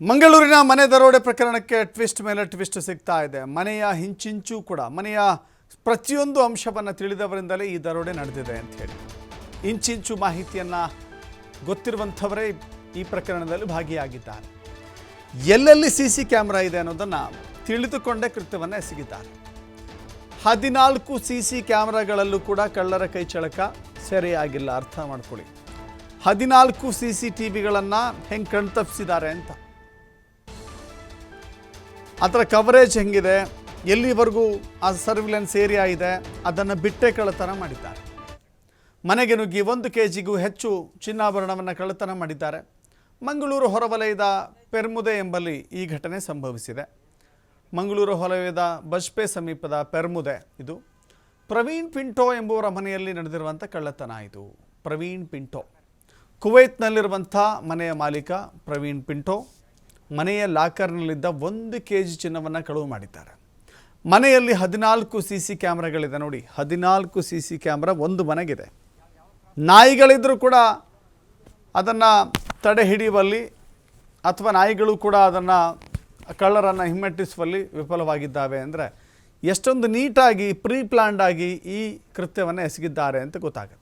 ಮಂಗಳೂರಿನ ಮನೆ ದರೋಡೆ ಪ್ರಕರಣಕ್ಕೆ ಟ್ವಿಸ್ಟ್ ಮೇಲೆ ಟ್ವಿಸ್ಟ್ ಸಿಗ್ತಾ ಇದೆ. ಮನೆಯ ಹಿಂಚಿಂಚು ಕೂಡ ಮನೆಯ ಪ್ರತಿಯೊಂದು ಅಂಶವನ್ನು ತಿಳಿದವರಿಂದಲೇ ಈ ದರೋಡೆ ನಡೆದಿದೆ ಅಂತ ಹೇಳಿ ಇಂಚಿಂಚು ಮಾಹಿತಿಯನ್ನು ಗೊತ್ತಿರುವಂಥವರೇ ಈ ಪ್ರಕರಣದಲ್ಲಿ ಭಾಗಿಯಾಗಿದ್ದಾರೆ. ಎಲ್ಲೆಲ್ಲಿ ಸಿಸಿ ಕ್ಯಾಮೆರಾ ಇದೆ ಅನ್ನೋದನ್ನು ತಿಳಿದುಕೊಂಡೇ ಕೃತ್ಯವನ್ನು ಎಸಗಿದ್ದಾರೆ. 14 ಸಿಸಿ ಕ್ಯಾಮೆರಾಗಳಲ್ಲೂ ಕೂಡ ಕಳ್ಳರ ಕೈ ಚಳಕ ಸೆರೆಯಾಗಿಲ್ಲ. ಅರ್ಥ ಮಾಡ್ಕೊಳ್ಳಿ, 14 CCTVಗಳನ್ನು ಹೆಂಗೆ ಕಣ್ತಪ್ಪಿಸಿದ್ದಾರೆ ಅಂತ. ಅದರ ಕವರೇಜ್ ಹೆಂಗಿದೆ, ಎಲ್ಲಿವರೆಗೂ ಆ ಸರ್ವಿಲೆನ್ಸ್ ಏರಿಯಾ ಇದೆ, ಅದನ್ನು ಬಿಟ್ಟೇ ಕಳ್ಳತನ ಮಾಡಿದ್ದಾರೆ. ಮನೆಗೆ ನುಗ್ಗಿ 1 kgಗೂ ಹೆಚ್ಚು ಚಿನ್ನಾಭರಣವನ್ನು ಕಳ್ಳತನ ಮಾಡಿದ್ದಾರೆ. ಮಂಗಳೂರು ಹೊರವಲಯದ ಪೆರ್ಮುದೆ ಎಂಬಲ್ಲಿ ಈ ಘಟನೆ ಸಂಭವಿಸಿದೆ. ಮಂಗಳೂರು ಹೊರವಲಯದ ಬಜ್ಪೆ ಸಮೀಪದ ಪೆರ್ಮುದೆ ಇದು. ಪ್ರವೀಣ್ ಪಿಂಟೋ ಎಂಬುವರ ಮನೆಯಲ್ಲಿ ನಡೆದಿರುವಂಥ ಕಳ್ಳತನ ಇದು. ಪ್ರವೀಣ್ ಪಿಂಟೋ ಕುವೈತ್ನಲ್ಲಿರುವಂಥ ಮನೆಯ ಮಾಲೀಕ ಪ್ರವೀಣ್ ಪಿಂಟೋ ಮನೆಯ ಲಾಕರ್ನಲ್ಲಿದ್ದ 1 kg ಚಿನ್ನವನ್ನು ಕಳುವು ಮಾಡಿದ್ದಾರೆ. ಮನೆಯಲ್ಲಿ 14 CC ಕ್ಯಾಮ್ರಾಗಳಿದೆ ನೋಡಿ. 14 CC ಕ್ಯಾಮ್ರಾ ಒಂದು ಮನೆಗಿದೆ. ನಾಯಿಗಳಿದ್ದರೂ ಕೂಡ ಅದನ್ನು ತಡೆ ಹಿಡಿಯುವಲ್ಲಿ ಅಥವಾ ನಾಯಿಗಳು ಕೂಡ ಅದನ್ನು ಕಳ್ಳರನ್ನು ಹಿಮ್ಮೆಟ್ಟಿಸುವಲ್ಲಿ ವಿಫಲವಾಗಿದ್ದಾವೆ. ಅಂದರೆ ಎಷ್ಟೊಂದು ನೀಟಾಗಿ ಪ್ರೀ ಪ್ಲ್ಯಾಂಡ್ ಆಗಿ ಈ ಕೃತ್ಯವನ್ನು ಎಸಗಿದ್ದಾರೆ ಅಂತ ಗೊತ್ತಾಗುತ್ತೆ.